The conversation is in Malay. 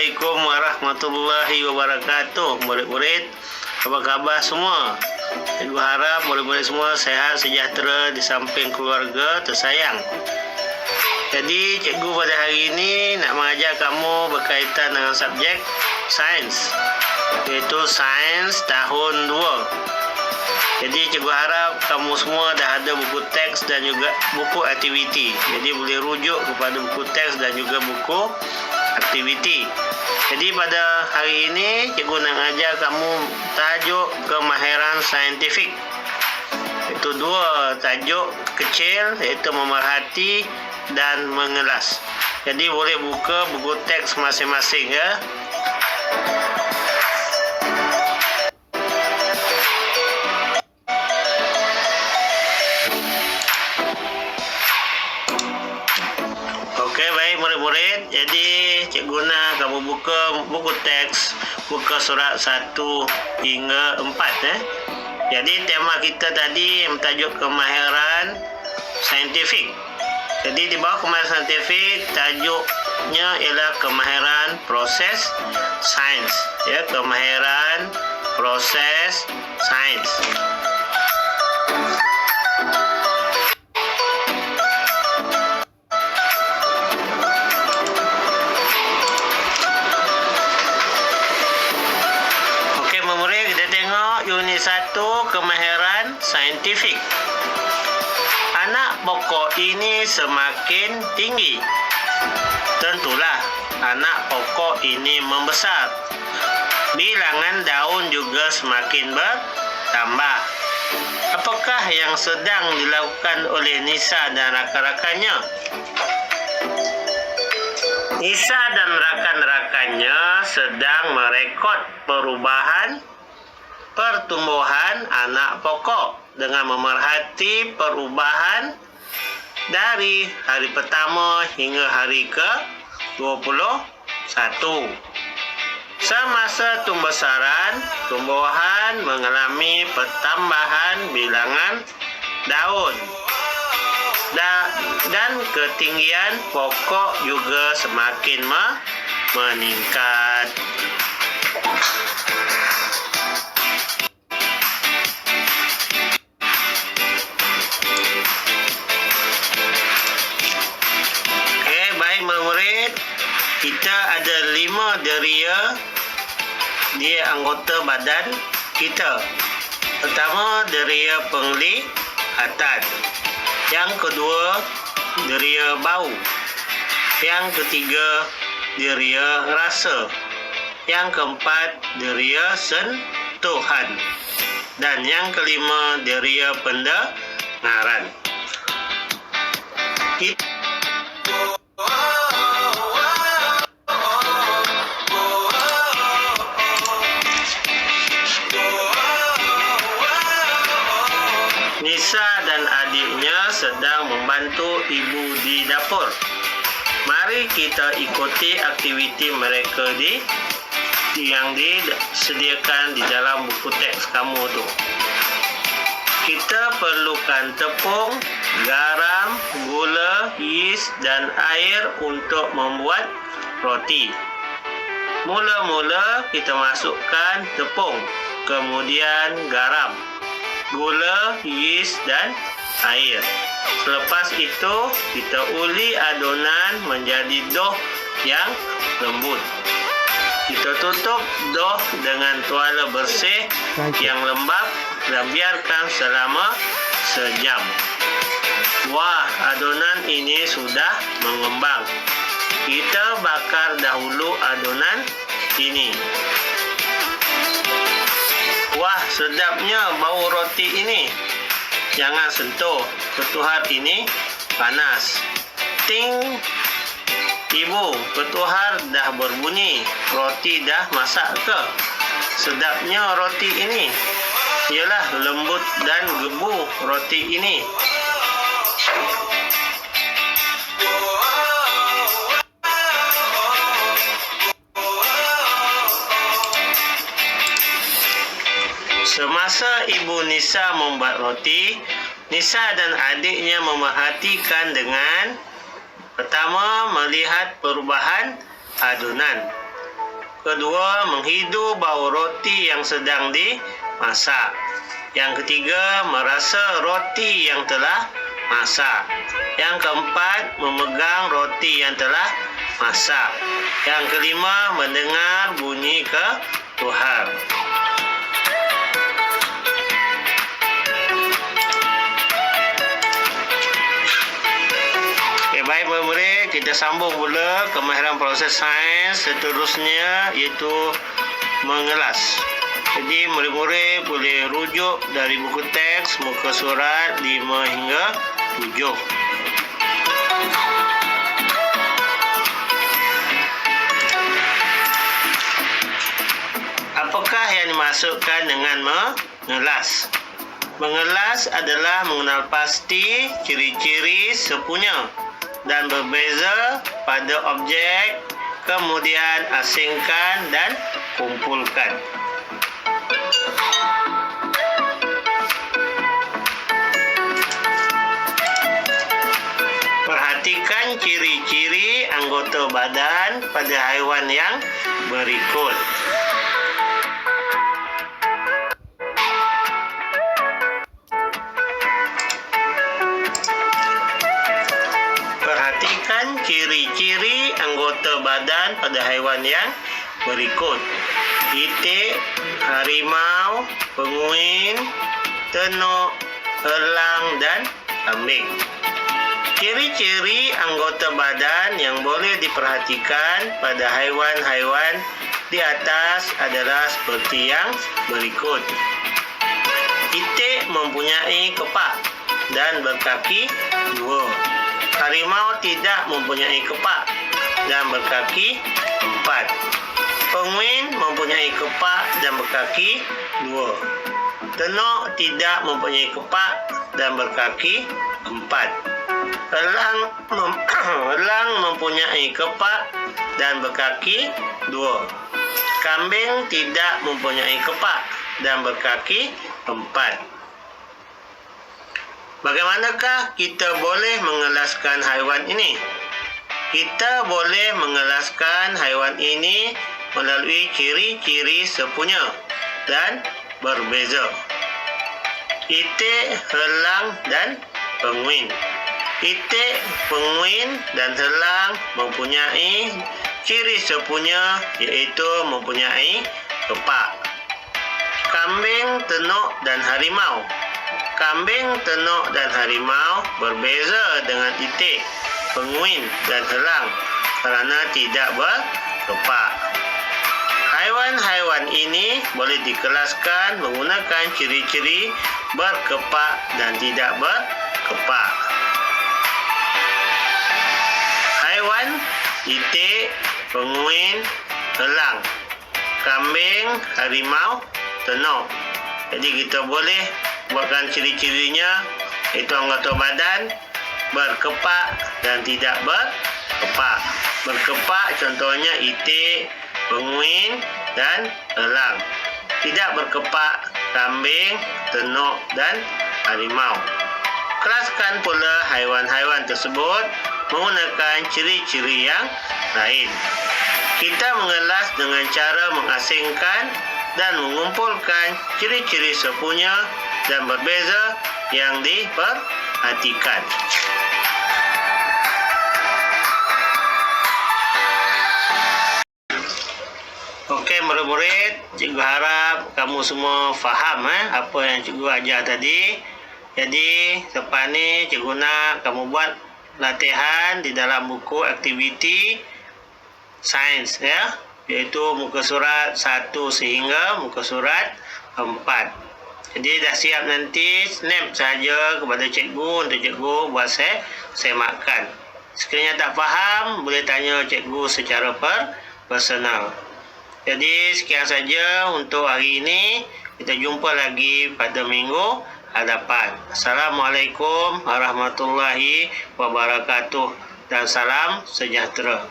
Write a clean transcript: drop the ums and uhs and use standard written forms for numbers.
Assalamualaikum warahmatullahi wabarakatuh. Murid-murid, apa khabar semua? Cikgu harap murid-murid semua sehat sejahtera di samping keluarga tersayang. Jadi cikgu pada hari ini nak mengajar kamu berkaitan dengan subjek sains, iaitu sains tahun 2. Jadi cikgu harap kamu semua dah ada buku teks dan juga buku aktiviti. Jadi boleh rujuk kepada buku teks dan juga buku aktiviti. Jadi pada hari ini cikgu nak ajar kamu tajuk kemahiran saintifik. Itu 2 tajuk kecil, iaitu memerhati dan mengelas. Jadi boleh buka buku teks masing-masing ya. Okey, baik murid-murid. Jadi cikgu nak kamu buka buku teks, buka surat 1 hingga 4 Jadi tema kita tadi yang tajuk kemahiran saintifik. Jadi di bawah kemahiran saintifik tajuknya ialah kemahiran proses sains. Ya, kemahiran proses sains. Unit 1, kemahiran saintifik. Anak pokok ini semakin tinggi. Tentulah anak pokok ini membesar. Bilangan daun juga semakin bertambah. Apakah yang sedang dilakukan oleh Nisa dan rakan-rakannya? Nisa dan rakan-rakannya sedang merekod pertumbuhan anak pokok dengan memerhati perubahan dari hari pertama hingga hari ke-21. Semasa tumbuhan mengalami pertambahan bilangan daun dan ketinggian pokok juga semakin meningkat. Kita ada 5 deria di anggota badan kita. Pertama, deria penglihatan. Yang kedua, deria bau. Yang ketiga, deria rasa. Yang keempat, deria sentuhan. Dan yang kelima, deria pendengaran. Nisa dan adiknya sedang membantu ibu di dapur. Mari kita ikuti aktiviti mereka yang disediakan di dalam buku teks kamu tu. Kita perlukan tepung, garam, gula, yeast dan air untuk membuat roti. Mula-mula kita masukkan tepung, kemudian garam, gula, yeast dan air. Selepas itu kita uli adonan menjadi dough yang lembut. Kita tutup dough dengan tuala bersih yang lembap dan biarkan selama sejam. Wah, adonan ini sudah mengembang. Kita bakar dahulu adonan ini. Wah, sedapnya bau roti ini. Jangan sentuh, ketuhar ini panas. Ting! Ibu, ketuhar dah berbunyi. Roti dah masak ke? Sedapnya roti ini. Ialah lembut dan gebu roti ini. Semasa Ibu Nisa membuat roti, Nisa dan adiknya memerhatikan dengan pertama melihat perubahan adonan. Kedua, menghidu bau roti yang sedang dimasak. Yang ketiga, merasa roti yang telah masak. Yang keempat, memegang roti yang telah masak. Yang kelima, mendengar bunyi ketuhar. Baik murid-murid, kita sambung pula kemahiran proses sains seterusnya, iaitu mengelas. Jadi murid-murid boleh rujuk dari buku teks muka surat 5 hingga 7. Apakah yang dimaksudkan dengan mengelas? Mengelas adalah mengenal pasti ciri-ciri sepunya dan berbeza pada objek, kemudian asingkan dan kumpulkan. Perhatikan ciri-ciri anggota badan pada haiwan yang berikut. Ciri-ciri anggota badan pada haiwan yang berikut: itik, harimau, penguin, tenuk, elang dan kambing. Ciri-ciri anggota badan yang boleh diperhatikan pada haiwan-haiwan di atas adalah seperti yang berikut. Itik mempunyai kepak dan berkaki 2. Harimau tidak mempunyai kepak dan berkaki 4. Penguin mempunyai kepak dan berkaki 2. Tenuk tidak mempunyai kepak dan berkaki 4. Elang mempunyai kepak dan berkaki 2. Kambing tidak mempunyai kepak dan berkaki 4. Bagaimanakah kita boleh mengelaskan haiwan ini? Kita boleh mengelaskan haiwan ini melalui ciri-ciri sepunya dan berbeza. Itik, elang dan penguin. Itik, penguin dan elang mempunyai ciri sepunya, iaitu mempunyai kepak. Kambing, tenuk dan harimau. Kambing, tenuk dan harimau berbeza dengan itik, penguin dan elang kerana tidak berkepak. Haiwan-haiwan ini boleh dikelaskan menggunakan ciri-ciri berkepak dan tidak berkepak. Haiwan: itik, penguin, elang, kambing, harimau, tenuk. Jadi kita boleh buatkan ciri-cirinya, iaitu anggota badan berkepak dan tidak berkepak. Berkepak contohnya itik, penguin dan elang. Tidak berkepak kambing, tenuk dan harimau. Kelaskan pula haiwan-haiwan tersebut menggunakan ciri-ciri yang lain. Kita mengelas dengan cara mengasingkan dan mengumpulkan ciri-ciri sepunya dan berbeza yang diperhatikan. Okey murid-murid, cikgu harap kamu semua faham apa yang cikgu ajar tadi. Jadi lepas ni cikgu nak kamu buat latihan di dalam buku aktiviti sains ya, iaitu muka surat 1 sehingga muka surat 4. Jadi dah siap, nanti snap saja kepada cikgu untuk cikgu buat semakkan. Sekiranya tak faham, boleh tanya cikgu secara personal. Jadi sekian saja untuk hari ini. Kita jumpa lagi pada minggu hadapan. Assalamualaikum warahmatullahi wabarakatuh dan salam sejahtera.